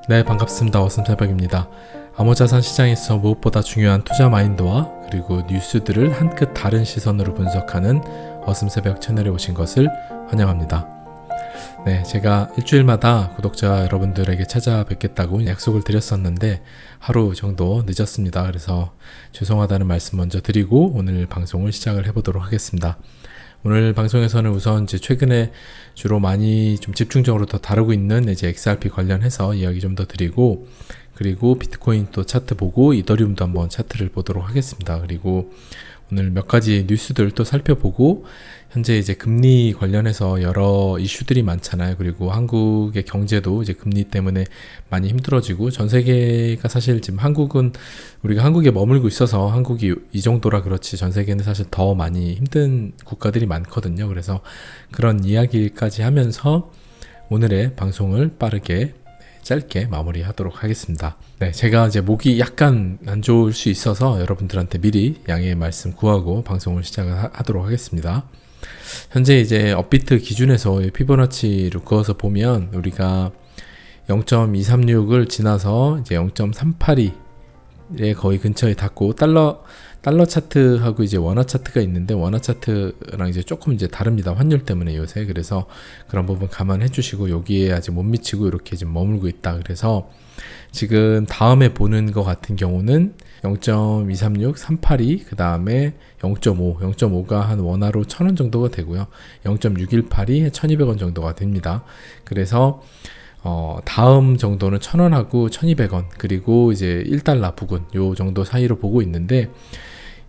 네, 반갑습니다. 어슴새벽입니다. 암호자산 시장에서 무엇보다 중요한 투자 마인드와 그리고 뉴스들을 한 끗 다른 시선으로 분석하는 어슴새벽 채널에 오신 것을 환영합니다. 네, 제가 일주일마다 구독자 여러분들에게 찾아뵙겠다고 약속을 드렸었는데 하루 정도 늦었습니다. 그래서 죄송하다는 말씀 먼저 드리고 오늘 방송을 시작을 해보도록 하겠습니다. 오늘 방송에서는 우선 이제 최근에 주로 많이 좀 집중적으로 더 다루고 있는 이제 XRP 관련해서 이야기 좀 더 드리고, 그리고 비트코인 또 차트 보고 이더리움도 한번 차트를 보도록 하겠습니다. 그리고 오늘 몇 가지 뉴스들 또 살펴보고, 현재 이제 금리 관련해서 여러 이슈들이 많잖아요. 그리고 한국의 경제도 이제 금리 때문에 많이 힘들어지고, 전 세계가 사실 지금 우리가 한국에 머물고 있어서 한국이 이 정도라 그렇지 전 세계는 사실 더 많이 힘든 국가들이 많거든요. 그래서 그런 이야기까지 하면서 오늘의 방송을 빠르게 짧게 마무리하도록 하겠습니다. 네, 제가 이제 목이 약간 안 좋을 수 있어서 여러분들한테 미리 양해의 말씀 구하고 방송을 시작을 하도록 하겠습니다. 현재 이제 업비트 기준에서 피보나치로 그어서 보면 우리가 0.236을 지나서 이제 0.382에 거의 근처에 닿고 달러 차트하고 이제 원화 차트가 있는데 원화 차트랑 이제 조금 이제 다릅니다. 환율 때문에 요새. 그래서 그런 부분 감안해 주시고 여기에 아직 못 미치고 이렇게 지금 머물고 있다. 그래서 지금 다음에 보는 것 같은 경우는 0.236, 382, 그 다음에 0.5, 0.5가 한 원화로 1,000원 정도가 되고요. 0.6182에 1,200원 정도가 됩니다. 그래서 다음 정도는 1,000원하고 1,200원, 그리고 이제 1달러 부근 요 정도 사이로 보고 있는데,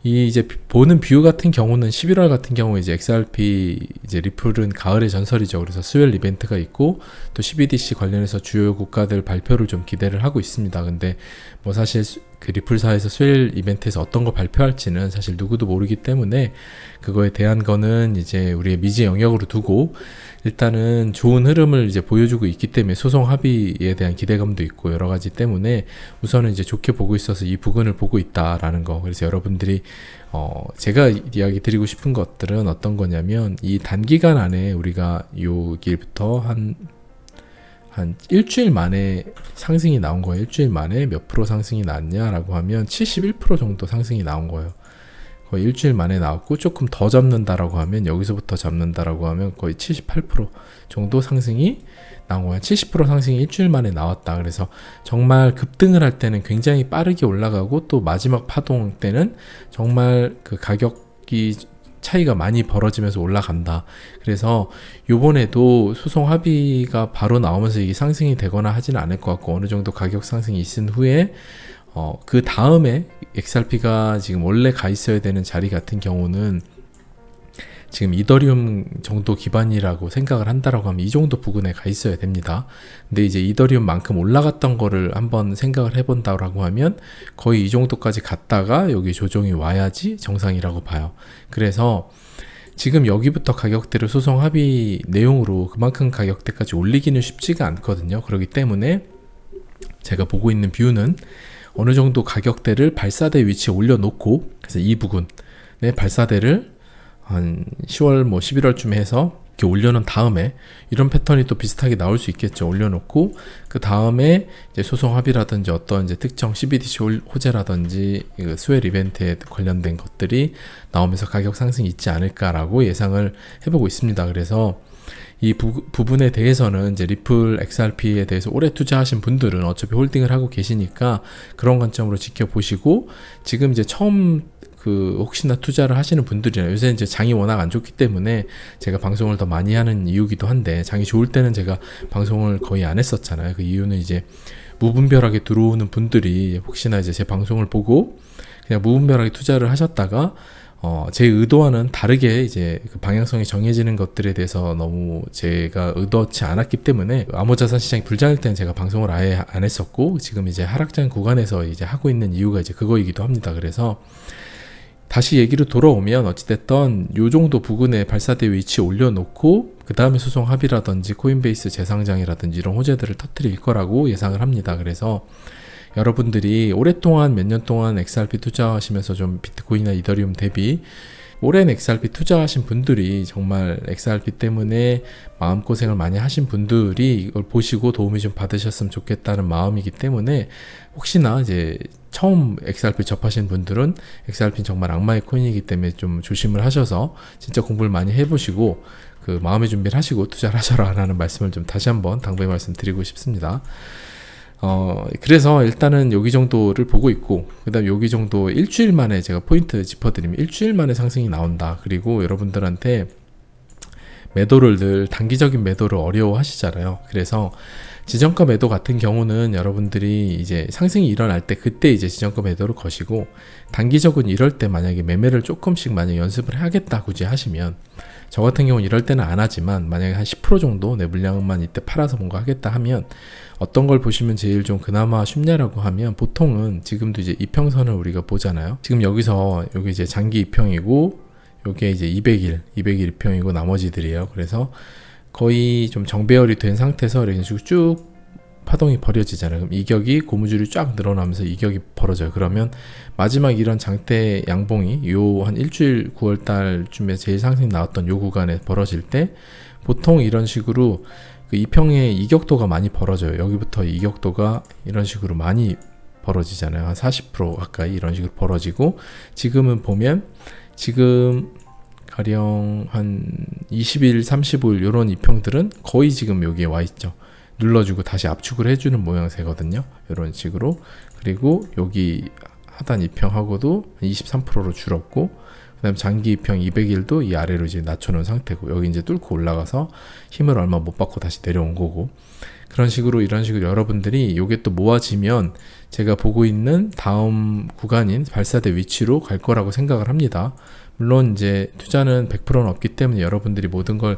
이 이제 보는 뷰 같은 경우는 11월 같은 경우에 이제 XRP 이제 리플은 가을의 전설이죠. 그래서 스웰 이벤트가 있고 또 CBDC 관련해서 주요 국가들 발표를 좀 기대를 하고 있습니다. 근데 뭐 사실 그 리플사에서 스웰 이벤트에서 어떤 거 발표할지는 사실 누구도 모르기 때문에 그거에 대한 거는 이제 우리의 미지 영역으로 두고, 일단은 좋은 흐름을 이제 보여주고 있기 때문에 소송 합의에 대한 기대감도 있고 여러 가지 때문에 우선은 이제 좋게 보고 있어서 이 부분을 보고 있다라는 거. 그래서 여러분들이 제가 이야기 드리고 싶은 것들은 어떤 거냐면, 이 단기간 안에 우리가 여기부터 한 일주일 만에 상승이 나온 거예요. 일주일 만에 몇 프로 상승이 났냐라고 하면 71% 정도 상승이 나온 거예요. 거의 일주일 만에 나왔고, 조금 더 잡는다라고 하면, 여기서부터 잡는다라고 하면 거의 78% 정도 상승이 나온 거예요. 70% 상승이 일주일 만에 나왔다. 그래서 정말 급등을 할 때는 굉장히 빠르게 올라가고, 또 마지막 파동 때는 정말 그 가격이 차이가 많이 벌어지면서 올라간다. 그래서 요번에도 소송 합의가 바로 나오면서 이게 상승이 되거나 하지는 않을 것 같고, 어느 정도 가격 상승이 있은 후에 그 다음에 XRP가 지금 원래 가 있어야 되는 자리 같은 경우는 지금 이더리움 정도 기반이라고 생각을 한다라고 하면 이 정도 부근에 가 있어야 됩니다. 근데 이제 이더리움만큼 올라갔던 거를 한번 생각을 해본다고 하면 거의 이 정도까지 갔다가 여기 조정이 와야지 정상이라고 봐요. 그래서 지금 여기부터 가격대를 소송 합의 내용으로 그만큼 가격대까지 올리기는 쉽지가 않거든요. 그렇기 때문에 제가 보고 있는 뷰는 어느 정도 가격대를 발사대 위치에 올려놓고, 그래서 이 부근의 발사대를 한 10월 뭐 11월쯤에 해서 이렇게 올려놓은 다음에, 이런 패턴이 또 비슷하게 나올 수 있겠죠. 올려놓고 그 다음에 이제 소송 합의라든지 어떤 이제 특정 CBDC 호재라든지 스웰 이벤트에 관련된 것들이 나오면서 가격 상승이 있지 않을까라고 예상을 해보고 있습니다. 그래서 이 부분에 대해서는 이제 리플 XRP에 대해서 오래 투자하신 분들은 어차피 홀딩을 하고 계시니까 그런 관점으로 지켜보시고, 지금 이제 처음 혹시나 투자를 하시는 분들이나, 요새 이제 장이 워낙 안 좋기 때문에 제가 방송을 더 많이 하는 이유기도 한데, 장이 좋을 때는 제가 방송을 거의 안 했었잖아요. 그 이유는 이제 무분별하게 들어오는 분들이 혹시나 이제 제 방송을 보고 그냥 무분별하게 투자를 하셨다가 제 의도와는 다르게 이제 그 방향성이 정해지는 것들에 대해서 너무 제가 의도치 않았기 때문에, 암호자산 시장이 불장일 때는 제가 방송을 아예 안 했었고, 지금 이제 하락장 구간에서 이제 하고 있는 이유가 이제 그거이기도 합니다. 그래서 다시 얘기로 돌아오면 어찌됐든 요 정도 부근에 발사대 위치에 올려놓고 그 다음에 소송 합의라든지 코인베이스 재상장이라든지 이런 호재들을 터뜨릴 거라고 예상을 합니다. 그래서 여러분들이 오랫동안 몇 년 동안 XRP 투자하시면서 좀 비트코인이나 이더리움 대비 오랜 XRP 투자하신 분들이 정말 XRP 때문에 마음고생을 많이 하신 분들이 이걸 보시고 도움이 좀 받으셨으면 좋겠다는 마음이기 때문에 혹시나 이제 처음 XRP 접하신 분들은 XRP는 정말 악마의 코인이기 때문에 좀 조심을 하셔서 진짜 공부를 많이 해보시고 그 마음의 준비를 하시고 투자를 하셔라 라는 말씀을 좀 다시 한번 당부의 말씀 드리고 싶습니다. 그래서 일단은 여기 정도를 보고 있고, 그 다음 여기 정도 일주일 만에 제가 포인트 짚어드리면 일주일 만에 상승이 나온다. 그리고 여러분들한테 매도를 늘 단기적인 매도를 어려워 하시잖아요. 그래서 지정가 매도 같은 경우는 여러분들이 이제 상승이 일어날 때 그때 이제 지정가 매도를 거시고, 단기적인 이럴 때 만약에 매매를 조금씩 만약 연습을 하겠다 굳이 하시면, 저 같은 경우는 이럴 때는 안 하지만 만약에 한 10% 정도 내 물량만 이때 팔아서 뭔가 하겠다 하면 어떤 걸 보시면 제일 좀 그나마 쉽냐라고 하면, 보통은 지금도 이제 이평선을 우리가 보잖아요. 지금 여기서 여기 이제 장기 이평이고 요게 이제 200일 이평이고 나머지들이에요. 그래서 거의 좀 정배열이 된 상태에서 이런 식으로 쭉 파동이 벌어지잖아요. 그럼 이격이 고무줄이 쫙 늘어나면서 이격이 벌어져요. 그러면 마지막 이런 장대 양봉이 요 한 일주일 9월달쯤에 제일 상승이 나왔던 요 구간에 벌어질 때 보통 이런 식으로 그 이평의 이격도가 많이 벌어져요. 여기부터 이격도가 이런 식으로 많이 벌어지잖아요. 한 40% 가까이 이런 식으로 벌어지고, 지금은 보면 지금 가령 한 20일, 35일 이런 이평들은 거의 지금 여기에 와 있죠. 눌러주고 다시 압축을 해주는 모양새거든요. 이런 식으로. 그리고 여기 하단 이평하고도 23%로 줄었고, 그 다음 장기 이평 200일도 이 아래로 이제 낮춰놓은 상태고, 여기 이제 뚫고 올라가서 힘을 얼마 못 받고 다시 내려온 거고, 그런 식으로 이런 식으로 여러분들이 요게 또 모아지면 제가 보고 있는 다음 구간인 발사대 위치로 갈 거라고 생각을 합니다. 물론 이제 투자는 100%는 없기 때문에 여러분들이 모든 걸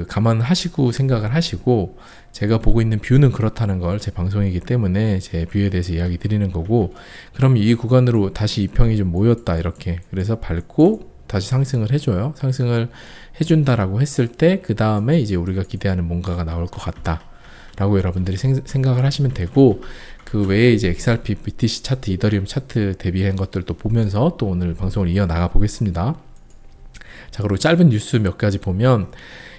감안하시고 생각을 하시고, 제가 보고 있는 뷰는 그렇다는 걸, 제 방송이기 때문에 제 뷰에 대해서 이야기 드리는 거고, 그럼 이 구간으로 다시 이평이 좀 모였다 이렇게, 그래서 밟고 다시 상승을 해줘요. 상승을 해준다라고 했을 때 그 다음에 이제 우리가 기대하는 뭔가가 나올 것 같다 라고 여러분들이 생각을 하시면 되고, 그 외에 이제 XRP, BTC 차트, 이더리움 차트 대비한 것들도 보면서 또 오늘 방송을 이어나가 보겠습니다. 자, 그리고 짧은 뉴스 몇 가지 보면,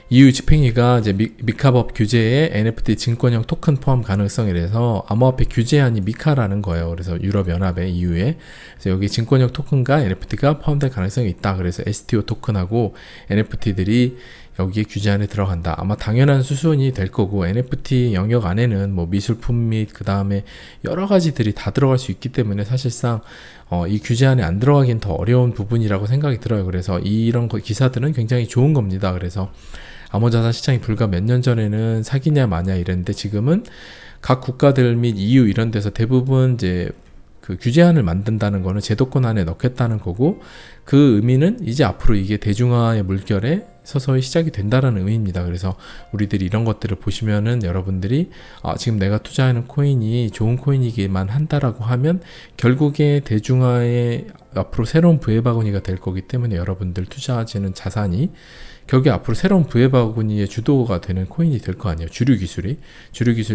EU 집행위가 이제 미카법 규제에 NFT 증권형 토큰 포함 가능성이라서 암호화폐 규제안이 미카라는 거예요. 그래서 유럽연합의 EU에. 그래서 여기 증권형 토큰과 NFT가 포함될 가능성이 있다. 그래서 STO 토큰하고 NFT들이 여기에 규제안에 들어간다. 아마 당연한 수순이 될 거고, NFT 영역 안에는 뭐 미술품 및 그 다음에 여러 가지들이 다 들어갈 수 있기 때문에 사실상 이 규제안에 안 들어가긴 더 어려운 부분이라고 생각이 들어요. 그래서 이런 기사들은 굉장히 좋은 겁니다. 그래서 암호자산 시장이 불과 몇 년 전에는 사기냐 마냐 이랬는데, 지금은 각 국가들 및 EU 이런 데서 대부분 이제 그 규제안을 만든다는 거는 제도권 안에 넣겠다는 거고, 그 의미는 이제 앞으로 이게 대중화의 물결에 서서히 시작이 된다라는 의미입니다. 그래서 우리들이 이런 것들을 보시면은 여러분들이 지금 내가 투자하는 코인이 좋은 코인이기만 한다라고 하면 결국에 대중화의 앞으로 새로운 부의 바구니가 될 거기 때문에, 여러분들 투자하시는 자산이 결국에 앞으로 새로운 부의 바구니의 주도가 되는 코인이 될 거 아니에요. 주류 기술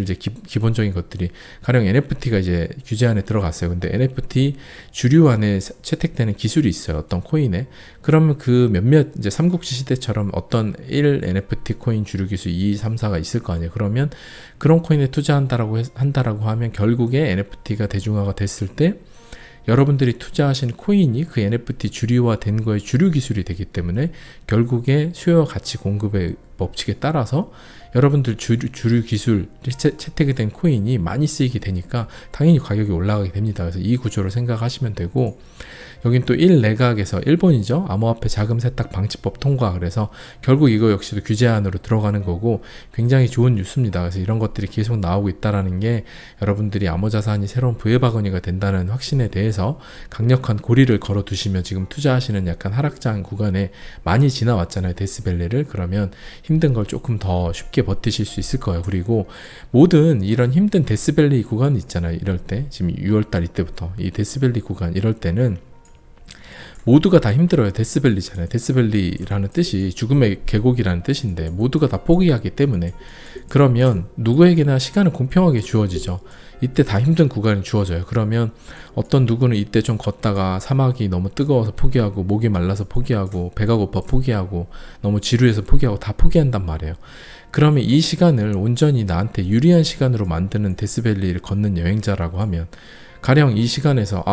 이제 기본적인 것들이, 가령 NFT가 이제 규제 안에 들어갔어요. 근데 NFT 주류 안에 채택되는 기술이 있어요. 어떤 코인에. 그러면 그 몇몇 이제 삼국지 시대처럼 어떤 1 NFT 코인 주류 기술 2, 3, 4가 있을 거 아니에요. 그러면 그런 코인에 투자한다라고 하면 결국에 NFT가 대중화가 됐을 때 여러분들이 투자하신 코인이 그 NFT 주류화 된 거의 주류 기술이 되기 때문에 결국에 수요와 가치 공급의 법칙에 따라서 여러분들 주류 기술 채택이 된 코인이 많이 쓰이게 되니까 당연히 가격이 올라가게 됩니다. 그래서 이 구조를 생각하시면 되고, 여긴 또 1내각에서 일본이죠. 암호화폐 자금 세탁 방지법 통과. 그래서 결국 이거 역시도 규제안으로 들어가는 거고 굉장히 좋은 뉴스입니다. 그래서 이런 것들이 계속 나오고 있다라는 게 여러분들이 암호자산이 새로운 부의 바구니가 된다는 확신에 대해서 강력한 고리를 걸어 두시면, 지금 투자하시는 약간 하락장 구간에 많이 지나왔잖아요. 데스밸리를. 그러면 힘든 걸 조금 더 쉽게 버티실 수 있을 거예요. 그리고 모든 이런 힘든 데스밸리 구간 있잖아요. 이럴 때 지금 6월달 이때부터 이 데스밸리 구간 이럴 때는 모두가 다 힘들어요. 데스밸리잖아요. 데스밸리라는 뜻이 죽음의 계곡이라는 뜻인데 모두가 다 포기하기 때문에, 그러면 누구에게나 시간은 공평하게 주어지죠. 이때 다 힘든 구간이 주어져요. 그러면 어떤 누구는 이때 좀 걷다가 사막이 너무 뜨거워서 포기하고, 목이 말라서 포기하고, 배가 고파 포기하고, 너무 지루해서 포기하고, 다 포기한단 말이에요. 그러면 이 시간을 온전히 나한테 유리한 시간으로 만드는 데스밸리를 걷는 여행자라고 하면, 가령 이 시간에서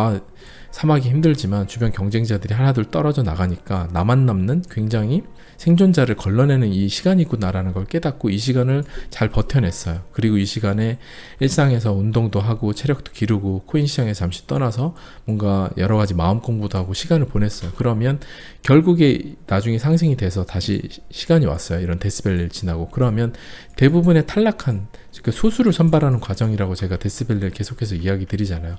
사막이 힘들지만 주변 경쟁자들이 하나둘 떨어져 나가니까 나만 남는 굉장히 생존자를 걸러내는 이 시간이구나라는 걸 깨닫고 이 시간을 잘 버텨냈어요. 그리고 이 시간에 일상에서 운동도 하고 체력도 기르고 코인 시장에 잠시 떠나서 뭔가 여러 가지 마음 공부도 하고 시간을 보냈어요. 그러면 결국에 나중에 상승이 돼서 다시 시간이 왔어요. 이런 데스밸리를 지나고. 그러면 대부분의 탈락한, 그 소수를 선발하는 과정이라고 제가 데스밸리를 계속해서 이야기 드리잖아요.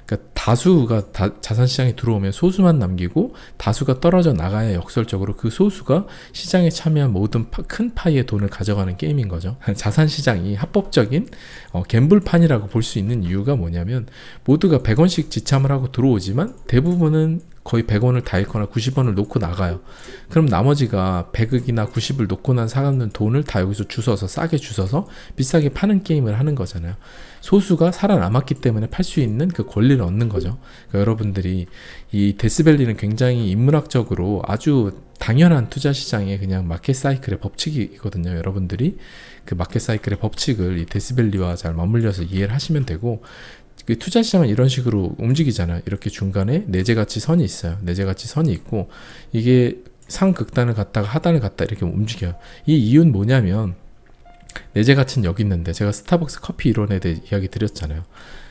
그러니까 다수가 자산시장에 들어오면 소수만 남기고 다수가 떨어져 나가야 역설적으로 그 소수가 시장에 참여한 모든 큰 파이의 돈을 가져가는 게임인 거죠. 자산시장이 합법적인 갬블판이라고 볼 수 있는 이유가 뭐냐면, 모두가 100원씩 지참을 하고 들어오지만 대부분은 거의 100원을 다 잃거나 90원을 놓고 나가요. 그럼 나머지가 100억이나 90을 놓고 난 사람들은 돈을 다 여기서 주워서 싸게 주워서 비싸게 파는 게임을 하는 거잖아요. 소수가 살아남았기 때문에 팔 수 있는 그 권리를 얻는 거죠. 그러니까 여러분들이 이 데스밸리는 굉장히 인문학적으로 아주 당연한 투자 시장의 그냥 마켓 사이클의 법칙이거든요. 여러분들이 그 마켓 사이클의 법칙을 이 데스밸리와 잘 맞물려서 이해를 하시면 되고, 그 투자 시장은 이런 식으로 움직이잖아요. 이렇게 중간에 내재가치 선이 있어요. 내재가치 선이 있고, 이게 상극단을 갔다가 하단을 갔다 이렇게 움직여요. 이 이유는 뭐냐면, 내재가치는 여기 있는데, 제가 스타벅스 커피 이론에 대해 이야기 드렸잖아요.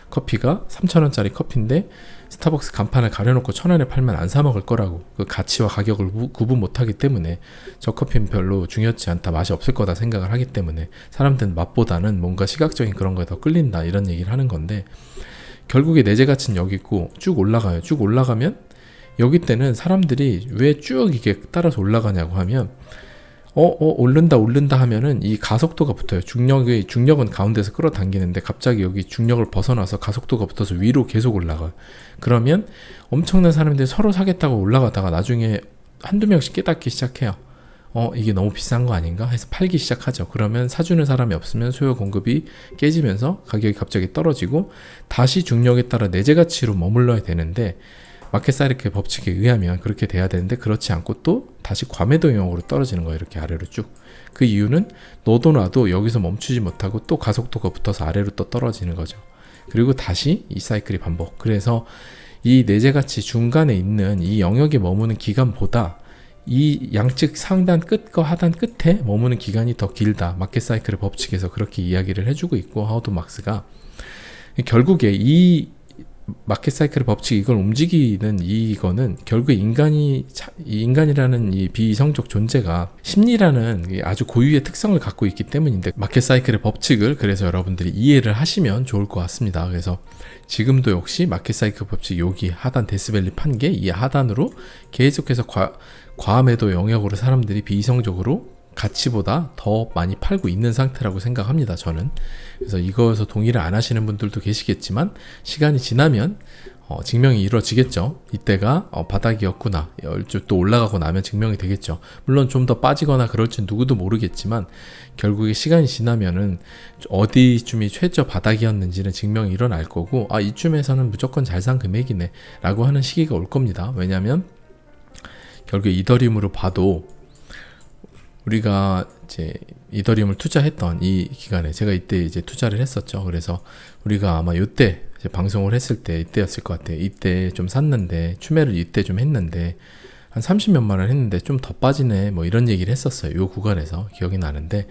커피가 3,000원짜리 커피인데 스타벅스 간판을 가려놓고 1,000원에 팔면 안 사 먹을 거라고. 그 가치와 가격을 구분 못하기 때문에 저 커피는 별로 중요치 않다, 맛이 없을 거다 생각을 하기 때문에 사람들은 맛보다는 뭔가 시각적인 그런 거에 더 끌린다, 이런 얘기를 하는 건데, 결국에 내재가치는 여기 있고 쭉 올라가요. 쭉 올라가면 여기 때는 사람들이 왜 쭉 이게 따라서 올라가냐고 하면, 오른다 하면은 이 가속도가 붙어요. 중력은 가운데서 끌어당기는데 갑자기 여기 중력을 벗어나서 가속도가 붙어서 위로 계속 올라가요. 그러면 엄청난 사람들이 서로 사겠다고 올라가다가 나중에 한두 명씩 깨닫기 시작해요. 이게 너무 비싼 거 아닌가 해서 팔기 시작하죠. 그러면 사주는 사람이 없으면 수요 공급이 깨지면서 가격이 갑자기 떨어지고 다시 중력에 따라 내재가치로 머물러야 되는데, 마켓 사이클 법칙에 의하면 그렇게 돼야 되는데 그렇지 않고 또 다시 과매도 영역으로 떨어지는 거예요. 이렇게 아래로 쭉. 그 이유는 너도 나도 여기서 멈추지 못하고 또 가속도가 붙어서 아래로 또 떨어지는 거죠. 그리고 다시 이 사이클이 반복. 그래서 이 내재가치 중간에 있는 이 영역에 머무는 기간보다 이 양측 상단 끝과 하단 끝에 머무는 기간이 더 길다. 마켓 사이클의 법칙에서 그렇게 이야기를 해주고 있고, 하워드 막스가 결국에 이 마켓 사이클의 법칙, 이걸 움직이는 이거는 결국에 인간이라는 이 비이성적 존재가 심리라는 아주 고유의 특성을 갖고 있기 때문인데, 마켓 사이클의 법칙을 그래서 여러분들이 이해를 하시면 좋을 것 같습니다. 그래서 지금도 역시 마켓 사이클 법칙, 여기 하단 데스밸리 판 게 이 하단으로 계속해서 과매도 영역으로 사람들이 비이성적으로 가치보다 더 많이 팔고 있는 상태라고 생각합니다, 저는. 그래서 이거에서 동의를 안 하시는 분들도 계시겠지만 시간이 지나면 증명이 이루어지겠죠. 이때가 바닥이었구나, 또 올라가고 나면 증명이 되겠죠. 물론 좀 더 빠지거나 그럴지 누구도 모르겠지만 결국에 시간이 지나면은 어디쯤이 최저 바닥이었는지는 증명이 일어날 거고, 이쯤에서는 무조건 잘 산 금액이네 라고 하는 시기가 올 겁니다. 왜냐하면 결국에 이더리움으로 봐도 우리가 이제 이더리움을 투자했던 이 기간에 제가 이때 이제 투자를 했었죠. 그래서 우리가 아마 이때 방송을 했을 때 이때였을 것 같아요. 이때 좀 샀는데, 추매를 이때 좀 했는데 한 30몇만 원 했는데 좀 더 빠지네, 뭐 이런 얘기를 했었어요. 이 구간에서 기억이 나는데,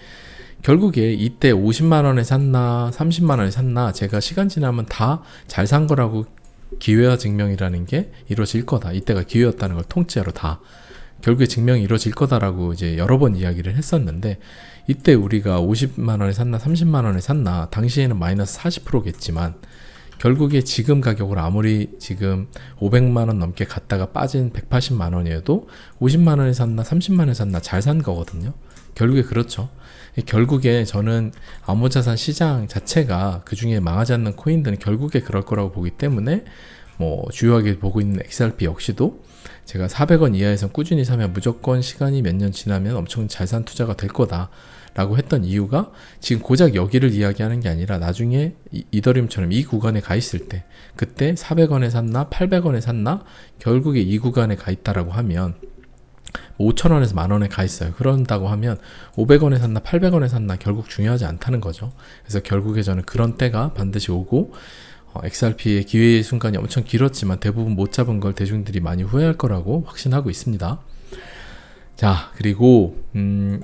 결국에 이때 50만 원에 샀나 30만 원에 샀나, 제가 시간 지나면 다 잘 산 거라고 기회와 증명이라는 게 이루어질 거다, 이때가 기회였다는 걸 통째로 다 결국에 증명이 이루어질 거다라고 이제 여러 번 이야기를 했었는데, 이때 우리가 50만 원에 샀나 30만 원에 샀나, 당시에는 마이너스 40%겠지만 결국에 지금 가격으로 아무리 지금 500만 원 넘게 갔다가 빠진 180만 원이어도 50만 원에 샀나 30만 원에 샀나 잘 산 거거든요. 결국에 그렇죠. 결국에 저는 암호자산 시장 자체가 그 중에 망하지 않는 코인들은 결국에 그럴 거라고 보기 때문에, 뭐 주요하게 보고 있는 XRP 역시도 제가 400원 이하에선 꾸준히 사면 무조건 시간이 몇 년 지나면 엄청 잘 산 투자가 될 거다 라고 했던 이유가 지금 고작 여기를 이야기하는 게 아니라 나중에 이더리움처럼 이 구간에 가 있을 때 그때 400원에 샀나 800원에 샀나 결국에 이 구간에 가 있다라고 하면 5,000원에서 만원에 가 있어요. 그런다고 하면 500원에 샀나 800원에 샀나 결국 중요하지 않다는 거죠. 그래서 결국에 저는 그런 때가 반드시 오고 XRP의 기회의 순간이 엄청 길었지만 대부분 못 잡은 걸 대중들이 많이 후회할 거라고 확신하고 있습니다. 자, 그리고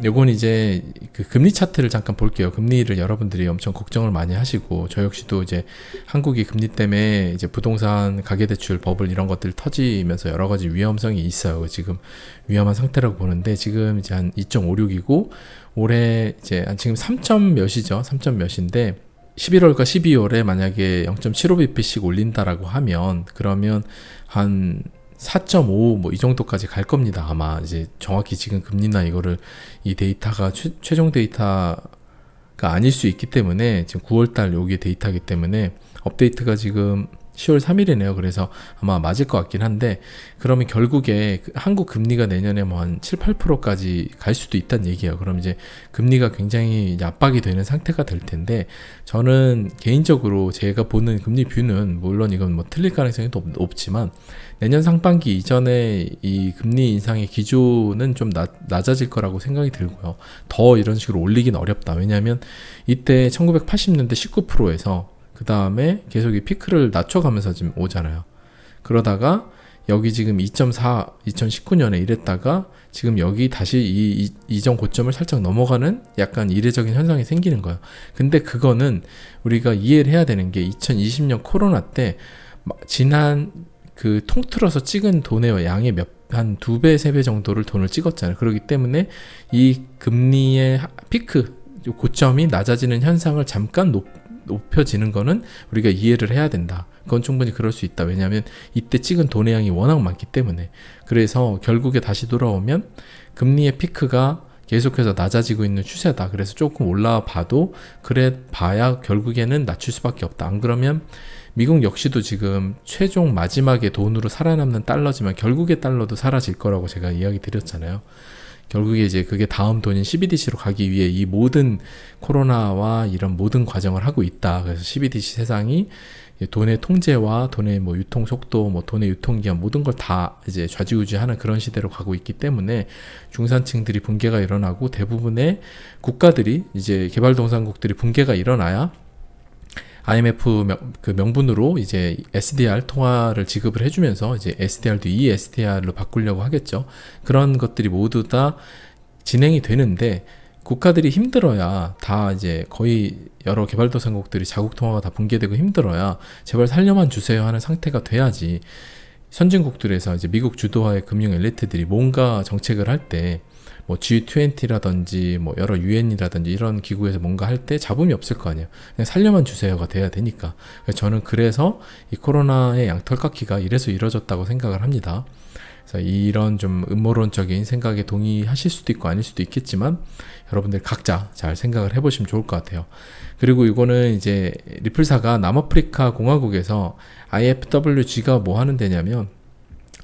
요건 이제 그 금리 차트를 잠깐 볼게요. 금리를 여러분들이 엄청 걱정을 많이 하시고 저 역시도 이제 한국이 금리 때문에 이제 부동산 가계대출 버블 이런 것들 터지면서 여러 가지 위험성이 있어요. 지금 위험한 상태라고 보는데 지금 이제 한 2.56이고 올해 이제 한 지금 3점 몇이죠. 3점 몇인데 11월과 12월에 만약에 0.75bp씩 올린다라고 하면 그러면 한 4.5 뭐 이 정도까지 갈 겁니다. 아마 이제 정확히 지금 금리나 이거를 이 데이터가 최종 데이터가 아닐 수 있기 때문에 지금 9월달 여기 데이터이기 때문에 업데이트가 지금 10월 3일이네요. 그래서 아마 맞을 것 같긴 한데 그러면 결국에 한국 금리가 내년에 뭐 한 7, 8%까지 갈 수도 있다는 얘기예요. 그럼 이제 금리가 굉장히 이제 압박이 되는 상태가 될 텐데 저는 개인적으로 제가 보는 금리 뷰는 물론 이건 뭐 틀릴 가능성이 높지만 내년 상반기 이전에 이 금리 인상의 기조는 좀 낮아질 거라고 생각이 들고요. 더 이런 식으로 올리긴 어렵다. 왜냐하면 이때 1980년대 19%에서 그 다음에 계속 이 피크를 낮춰가면서 지금 오잖아요. 그러다가 여기 지금 2.4 2019년에 이랬다가 지금 여기 다시 이전 고점을 살짝 넘어가는 약간 이례적인 현상이 생기는 거예요. 근데 그거는 우리가 이해를 해야 되는 게 2020년 코로나 때 지난 그 통틀어서 찍은 돈의 양의 한 2배, 3배 정도를 돈을 찍었잖아요. 그렇기 때문에 이 금리의 피크, 고점이 낮아지는 현상을 잠깐 높여지는 거는 우리가 이해를 해야 된다. 그건 충분히 그럴 수 있다. 왜냐하면 이때 찍은 돈의 양이 워낙 많기 때문에. 그래서 결국에 다시 돌아오면 금리의 피크가 계속해서 낮아지고 있는 추세다. 그래서 조금 올라와 봐도 그래 봐야 결국에는 낮출 수밖에 없다. 안 그러면 미국 역시도 지금 최종 마지막에 돈으로 살아남는 달러지만 결국에 달러도 사라질 거라고 제가 이야기 드렸잖아요. 결국에 이제 그게 다음 돈인 CBDC로 가기 위해 이 모든 코로나와 이런 모든 과정을 하고 있다. 그래서 CBDC 세상이 돈의 통제와 돈의 뭐 유통 속도, 뭐 돈의 유통기한 모든 걸 다 이제 좌지우지하는 그런 시대로 가고 있기 때문에 중산층들이 붕괴가 일어나고 대부분의 국가들이 이제 개발도상국들이 붕괴가 일어나야 IMF 그 명분으로 이제 SDR 통화를 지급을 해주면서 이제 SDR도 ESDR로 바꾸려고 하겠죠. 그런 것들이 모두 다 진행이 되는데 국가들이 힘들어야 다 이제 거의 여러 개발도상국들이 자국 통화가 다 붕괴되고 힘들어야 제발 살려만 주세요 하는 상태가 돼야지 선진국들에서 이제 미국 주도하의 금융 엘리트들이 뭔가 정책을 할 때 뭐 G20라든지 뭐 여러 UN이라든지 이런 기구에서 뭔가 할 때 잡음이 없을 거 아니에요. 그냥 살려만 주세요가 돼야 되니까. 저는 그래서 이 코로나의 양털깎기가 이래서 이뤄졌다고 생각을 합니다. 그래서 이런 좀 음모론적인 생각에 동의하실 수도 있고 아닐 수도 있겠지만 여러분들 각자 잘 생각을 해보시면 좋을 것 같아요. 그리고 이거는 이제 리플사가 남아프리카 공화국에서 IFWG가 뭐 하는 데냐면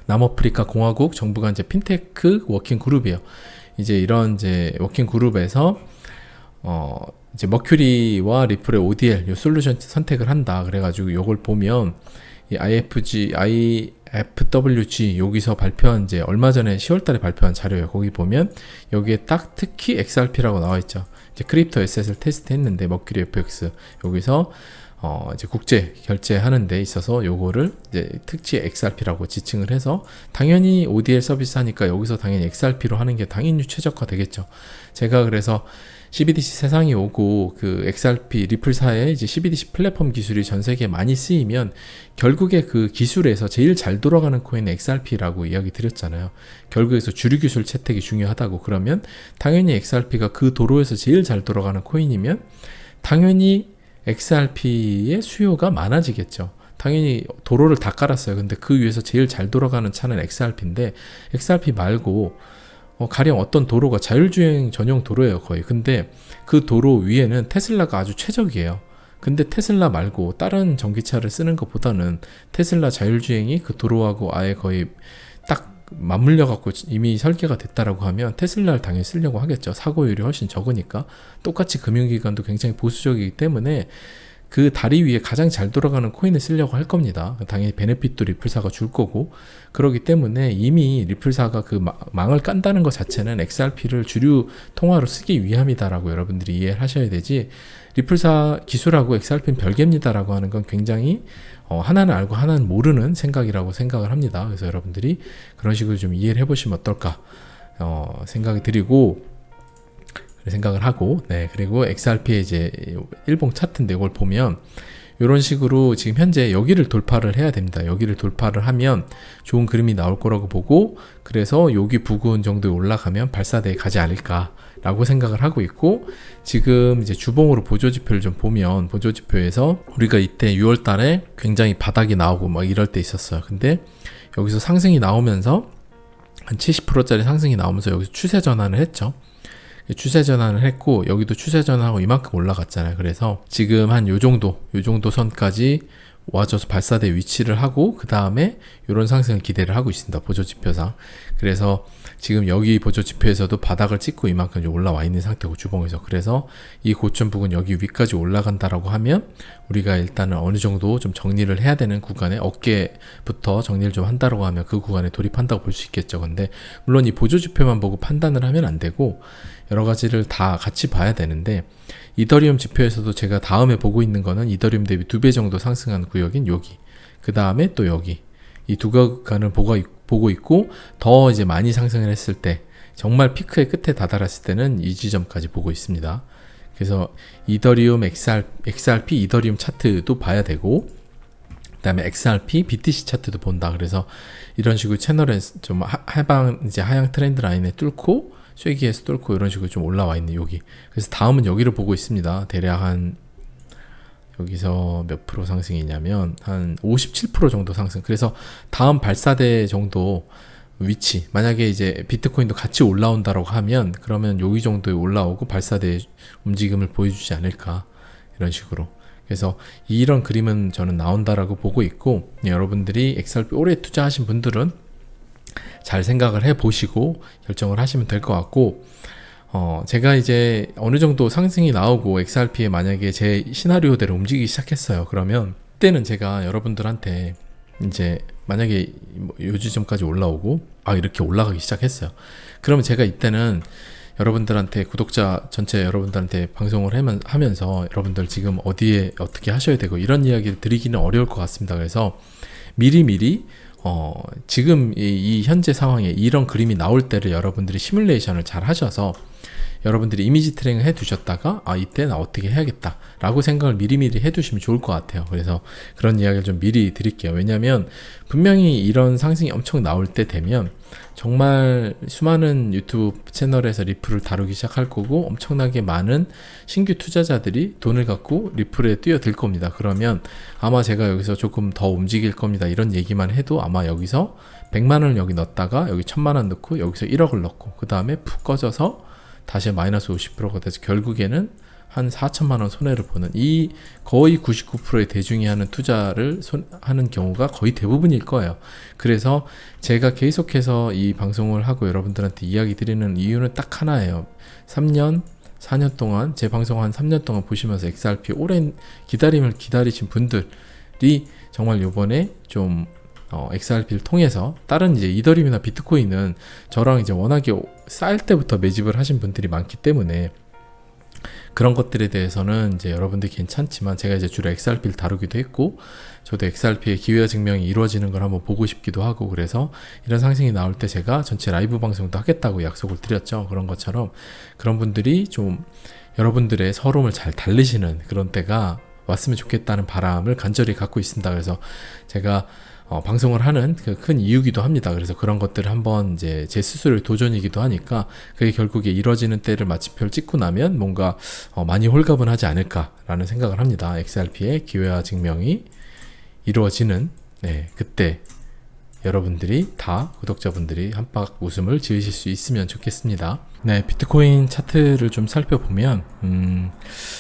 남아프리카 공화국 정부가 이제 핀테크 워킹 그룹이에요. 이제 이런 이제 워킹 그룹에서 이제 머큐리와 리플의 ODL 요 솔루션 선택을 한다. 그래가지고 요걸 보면 이 IFWG 여기서 발표한 이제 얼마 전에 10월달에 발표한 자료예요. 거기 보면 여기에 딱 특히 XRP라고 나와 있죠. 이제 크립토 에셋을 테스트했는데 머큐리 FX 여기서 이제 국제 결제하는 데 있어서 요거를 이제 특치 XRP라고 지칭을 해서 당연히 ODL 서비스 하니까 여기서 당연히 XRP로 하는 게 당연히 최적화 되겠죠. 제가 그래서 CBDC 세상이 오고 그 XRP 리플사의 이제 CBDC 플랫폼 기술이 전 세계에 많이 쓰이면 결국에 그 기술에서 제일 잘 돌아가는 코인은 XRP라고 이야기 드렸잖아요. 결국에서 주류 기술 채택이 중요하다고. 그러면 당연히 XRP가 그 도로에서 제일 잘 돌아가는 코인이면 당연히 XRP의 수요가 많아지겠죠. 당연히 도로를 다 깔았어요. 근데 그 위에서 제일 잘 돌아가는 차는 XRP인데 XRP 말고 가령 어떤 도로가 자율주행 전용 도로예요, 거의. 근데 그 도로 위에는 테슬라가 아주 최적이에요. 근데 테슬라 말고 다른 전기차를 쓰는 것보다는 테슬라 자율주행이 그 도로하고 아예 거의 딱 맞물려 갖고 이미 설계가 됐다라고 하면 테슬라를 당연히 쓰려고 하겠죠. 사고율이 훨씬 적으니까. 똑같이 금융기관도 굉장히 보수적이기 때문에 그 다리 위에 가장 잘 돌아가는 코인을 쓰려고 할 겁니다. 당연히 베네핏도 리플사가 줄 거고, 그렇기 때문에 이미 리플사가 그 망을 깐다는 것 자체는 XRP를 주류 통화로 쓰기 위함이다라고 여러분들이 이해를 하셔야 되지, 리플사 기술하고 XRP는 별개입니다라고 하는 건 굉장히 하나는 알고 하나는 모르는 생각이라고 생각을 합니다. 그래서 여러분들이 그런 식으로 좀 이해를 해보시면 어떨까 생각이 드리고, 생각을 하고, 네, 그리고 XRP의 이제 일봉 차트인데 이걸 보면 이런 식으로 지금 현재 여기를 돌파를 해야 됩니다. 여기를 돌파를 하면 좋은 그림이 나올 거라고 보고, 그래서 여기 부근 정도에 올라가면 발사대에 가지 않을까라고 생각을 하고 있고, 지금 이제 주봉으로 보조지표를 좀 보면 보조지표에서 우리가 이때 6월 달에 굉장히 바닥이 나오고 막 이럴 때 있었어요. 근데 여기서 상승이 나오면서 한 70%짜리 상승이 나오면서 여기서 추세 전환을 했죠. 추세 전환을 했고, 여기도 추세 전환하고 이만큼 올라갔잖아요. 그래서 지금 한 요 정도 선까지 와줘서 발사대 위치를 하고, 그 다음에 이런 상승을 기대를 하고 있습니다. 보조지표상. 그래서 지금 여기 보조지표에서도 바닥을 찍고 이만큼 올라와 있는 상태고, 주봉에서. 그래서 이 고점 부근 여기 위까지 올라간다라고 하면 우리가 일단은 어느 정도 좀 정리를 해야 되는 구간에, 어깨부터 정리를 좀 한다라고 하면 그 구간에 돌입한다고 볼 수 있겠죠. 근데 물론 이 보조지표만 보고 판단을 하면 안 되고 여러 가지를 다 같이 봐야 되는데, 이더리움 지표에서도 제가 다음에 보고 있는 거는 이더리움 대비 2배 정도 상승한 구역인 여기, 그 다음에 또 여기, 이 두 구간을 보고 있고, 더 이제 많이 상승을 했을 때, 정말 피크의 끝에 다다랐을 때는 이 지점까지 보고 있습니다. 그래서 이더리움 XRP 이더리움 차트도 봐야 되고, 그 다음에 XRP BTC 차트도 본다. 그래서 이런 식으로 채널에 좀 이제 하향 트렌드 라인에 뚫고, 쐐기에서 뚫고 이런 식으로 좀 올라와 있는 여기. 그래서 다음은 여기를 보고 있습니다. 대략 한 여기서 몇 프로 상승이냐면 한 57% 정도 상승. 그래서 다음 발사대 정도 위치, 만약에 이제 비트코인도 같이 올라온다고 하면 그러면 여기 정도에 올라오고 발사대 움직임을 보여주지 않을까, 이런 식으로. 그래서 이런 그림은 저는 나온다라고 보고 있고, 여러분들이 XRP 오래 투자하신 분들은 잘 생각을 해 보시고 결정을 하시면 될 것 같고, 제가 이제 어느 정도 상승이 나오고 XRP에 만약에 제 시나리오대로 움직이기 시작했어요. 그러면 그때는 제가 여러분들한테 이제 만약에 요 지점까지 올라오고 이렇게 올라가기 시작했어요. 그러면 제가 이때는 여러분들한테, 구독자 전체 여러분들한테 방송을 하면서 여러분들 지금 어디에 어떻게 하셔야 되고 이런 이야기를 드리기는 어려울 것 같습니다. 그래서 미리 지금 이 현재 상황에 이런 그림이 나올 때를 여러분들이 시뮬레이션을 잘 하셔서 여러분들이 이미지 트랙을 해 두셨다가 이때는 어떻게 해야겠다 라고 생각을 미리미리 해 두시면 좋을 것 같아요. 그래서 그런 이야기를 좀 미리 드릴게요. 왜냐면 분명히 이런 상승이 엄청 나올 때 되면 정말 수많은 유튜브 채널에서 리플을 다루기 시작할 거고, 엄청나게 많은 신규 투자자들이 돈을 갖고 리플에 뛰어들 겁니다. 그러면 아마 제가 여기서 조금 더 움직일 겁니다, 이런 얘기만 해도 아마 여기서 100만 원을 여기 넣었다가 여기 1000만 원 넣고 여기서 1억을 넣고 그 다음에 푹 꺼져서 다시 마이너스 50%가 돼서 결국에는 한 4천만 원 손해를 보는, 이 거의 99%의 대중이 하는 투자를 하는 경우가 거의 대부분일 거예요. 그래서 제가 계속해서 이 방송을 하고 여러분들한테 이야기 드리는 이유는 딱 하나예요. 3년, 4년 동안 제 방송 한 3년 동안 보시면서 XRP 오랜 기다림을 기다리신 분들이 정말 요번에 좀 XRP를 통해서, 다른 이제 이더리움이나 비트코인은 저랑 이제 워낙에 쌓일 때부터 매집을 하신 분들이 많기 때문에 그런 것들에 대해서는 이제 여러분들이 괜찮지만, 제가 이제 주로 XRP를 다루기도 했고, 저도 XRP의 기회와 증명이 이루어지는 걸 한번 보고 싶기도 하고, 그래서 이런 상승이 나올 때 제가 전체 라이브 방송도 하겠다고 약속을 드렸죠. 그런 것처럼 그런 분들이 좀 여러분들의 서름을 잘 달리시는 그런 때가 왔으면 좋겠다는 바람을 간절히 갖고 있습니다. 그래서 제가 방송을 하는 그 큰 이유기도 합니다. 그래서 그런 것들을 한번 이제 제 스스로의 도전이기도 하니까, 그게 결국에 이뤄지는 때를 마침표를 찍고 나면 뭔가 많이 홀가분하지 않을까라는 생각을 합니다. XRP의 기회와 증명이 이루어지는 그때 여러분들이 다, 구독자분들이 한박 웃음을 지으실 수 있으면 좋겠습니다. 네, 비트코인 차트를 좀 살펴보면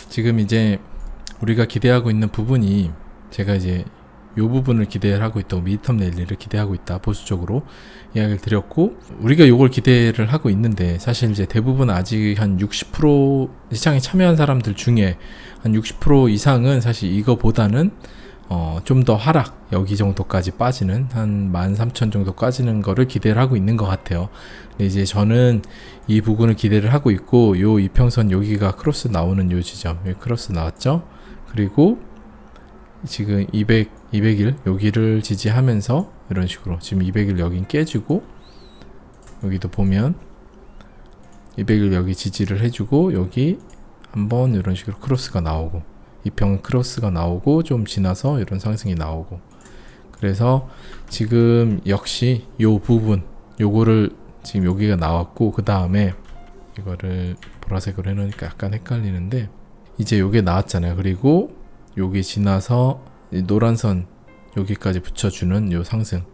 지금 이제 우리가 기대하고 있는 부분이, 제가 이제 요 부분을 기대를 하고 있다고, 미드텀 랠리를 기대하고 있다 보수적으로 이야기를 드렸고, 우리가 요걸 기대를 하고 있는데 사실 이제 대부분 아직 한 60% 시장에 참여한 사람들 중에 한 60% 이상은 사실 이거보다는 좀 더 하락, 여기 정도까지 빠지는, 한 13,000 정도 빠지는 거를 기대를 하고 있는 것 같아요. 근데 이제 저는 이 부분을 기대를 하고 있고, 요 이평선 여기가 크로스 나오는 요 지점, 여기 크로스 나왔죠? 그리고 지금 200일 여기를 지지하면서 이런 식으로 지금 200일 여긴 깨지고, 여기도 보면 200일 여기 지지를 해주고, 여기 한번 이런 식으로 크로스가 나오고, 이평 크로스가 나오고, 좀 지나서 이런 상승이 나오고, 그래서 지금 역시 요 부분 요거를 지금 여기가 나왔고, 그 다음에 이거를 보라색으로 해놓으니까 약간 헷갈리는데, 이제 요게 나왔잖아요. 그리고 여기 지나서 노란선 여기까지 붙여주는 요 상승,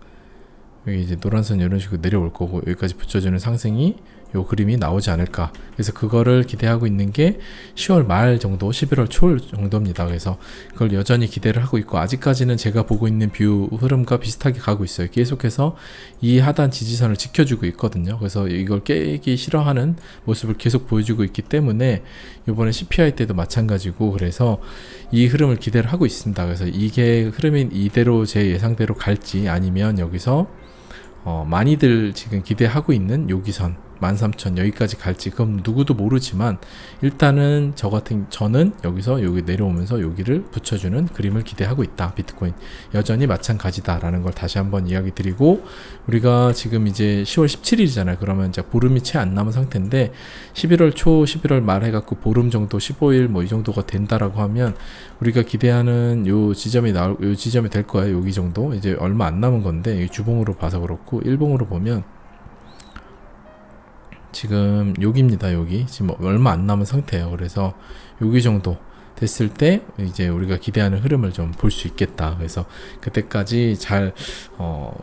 여기 이제 노란선 이런 식으로 내려올 거고, 여기까지 붙여주는 상승이 요 그림이 나오지 않을까. 그래서 그거를 기대하고 있는 게 10월 말 정도, 11월 초 정도입니다. 그래서 그걸 여전히 기대를 하고 있고, 아직까지는 제가 보고 있는 뷰 흐름과 비슷하게 가고 있어요. 계속해서 이 하단 지지선을 지켜주고 있거든요. 그래서 이걸 깨기 싫어하는 모습을 계속 보여주고 있기 때문에 이번에 CPI 때도 마찬가지고, 그래서 이 흐름을 기대를 하고 있습니다. 그래서 이게 흐름이 이대로 제 예상대로 갈지, 아니면 여기서 많이들 지금 기대하고 있는 여기선 13,000 여기까지 갈지, 그럼 누구도 모르지만 일단은 저는 여기서 여기 내려오면서 여기를 붙여주는 그림을 기대하고 있다. 비트코인 여전히 마찬가지다 라는 걸 다시 한번 이야기 드리고, 우리가 지금 이제 10월 17일이잖아요. 그러면 이제 보름이 채 안 남은 상태인데 11월 초 11월 말 해갖고 보름 정도, 15일 뭐 이 정도가 된다라고 하면 우리가 기대하는 요 지점이 요 지점이 될 거예요. 여기 정도 이제 얼마 안 남은 건데, 주봉으로 봐서 그렇고 일봉으로 보면 지금 여기입니다. 여기 지금 얼마 안 남은 상태예요. 그래서 여기 정도 됐을 때 이제 우리가 기대하는 흐름을 좀 볼 수 있겠다. 그래서 그때까지 잘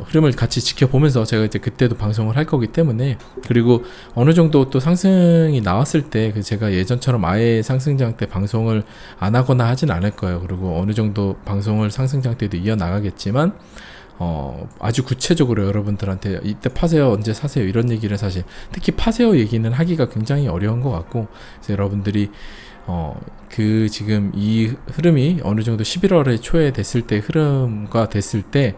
흐름을 같이 지켜보면서 제가 이제 그때도 방송을 할 거기 때문에, 그리고 어느 정도 또 상승이 나왔을 때 제가 예전처럼 아예 상승장 때 방송을 안 하거나 하진 않을 거예요. 그리고 어느 정도 방송을 상승장 때도 이어나가겠지만, 아주 구체적으로 여러분들한테 이때 파세요, 언제 사세요, 이런 얘기를 사실 특히 파세요 얘기는 하기가 굉장히 어려운 것 같고, 그래서 여러분들이 그 지금 이 흐름이 어느 정도 11월의 초에 됐을 때 흐름과 됐을 때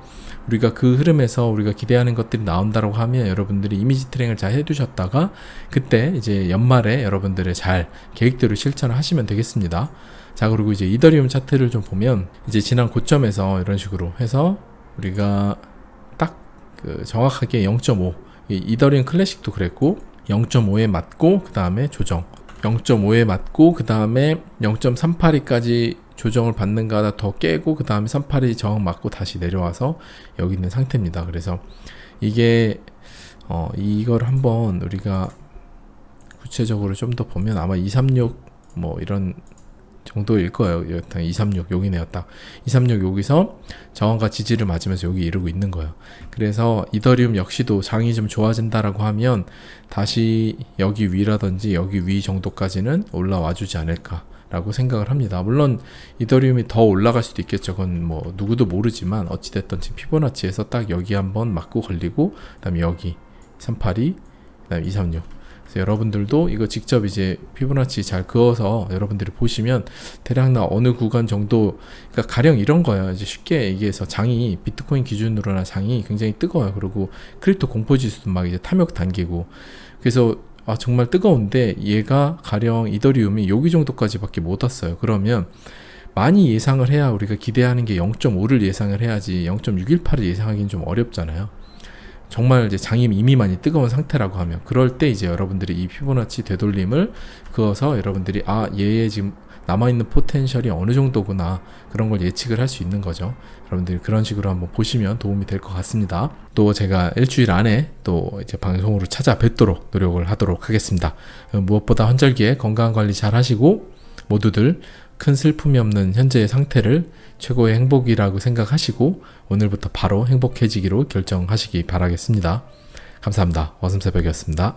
우리가 그 흐름에서 우리가 기대하는 것들이 나온다고 하면 여러분들이 이미지 트랙을 잘 해두셨다가 그때 이제 연말에 여러분들의 잘 계획대로 실천을 하시면 되겠습니다. 자, 그리고 이제 이더리움 차트를 좀 보면 이제 지난 고점에서 이런 식으로 해서 우리가 딱 정확하게 0.5, 이더리움 클래식도 그랬고 0.5에 맞고 그 다음에 조정, 0.5에 맞고 그 다음에 0.382까지 조정을 받는가 하다 더 깨고 그 다음에 382 저항 맞고 다시 내려와서 여기 있는 상태입니다. 그래서 이게 이걸 한번 우리가 구체적으로 좀 더 보면 아마 236 뭐 이런 정도일 거예요. 236 여기네요. 딱 236 여기서 저항과 지지를 맞으면서 여기 이루고 있는 거예요. 그래서 이더리움 역시도 장이 좀 좋아진다라고 하면 다시 여기 위라든지 여기 위 정도까지는 올라와 주지 않을까 라고 생각을 합니다. 물론 이더리움이 더 올라갈 수도 있겠죠. 그건 뭐 누구도 모르지만 어찌됐든 지금 피보나치에서 딱 여기 한번 맞고 걸리고 그 다음에 여기 382 그 다음에 236, 여러분들도 이거 직접 이제 피보나치 잘 그어서 여러분들이 보시면 대략 나 어느 구간 정도, 그러니까 가령 이런 거예요. 이제 쉽게 얘기해서 장이 비트코인 기준으로나 장이 굉장히 뜨거워요. 그리고 크립토 공포지수도 막 이제 탐욕 단계고, 그래서 정말 뜨거운데 얘가 가령 이더리움이 여기 정도까지밖에 못 왔어요. 그러면 많이 예상을 해야, 우리가 기대하는 게 0.5를 예상을 해야지 0.618을 예상하기는 좀 어렵잖아요. 정말 이제 장이 이미 많이 뜨거운 상태라고 하면, 그럴 때 이제 여러분들이 이 피보나치 되돌림을 그어서 여러분들이 얘의 지금 남아있는 포텐셜이 어느 정도구나, 그런 걸 예측을 할 수 있는 거죠. 여러분들이 그런 식으로 한번 보시면 도움이 될 것 같습니다. 또 제가 일주일 안에 또 이제 방송으로 찾아뵙도록 노력을 하도록 하겠습니다. 무엇보다 환절기에 건강 관리 잘 하시고 모두들 큰 슬픔이 없는 현재의 상태를 최고의 행복이라고 생각하시고 오늘부터 바로 행복해지기로 결정하시기 바라겠습니다. 감사합니다. 어슴새벽이었습니다.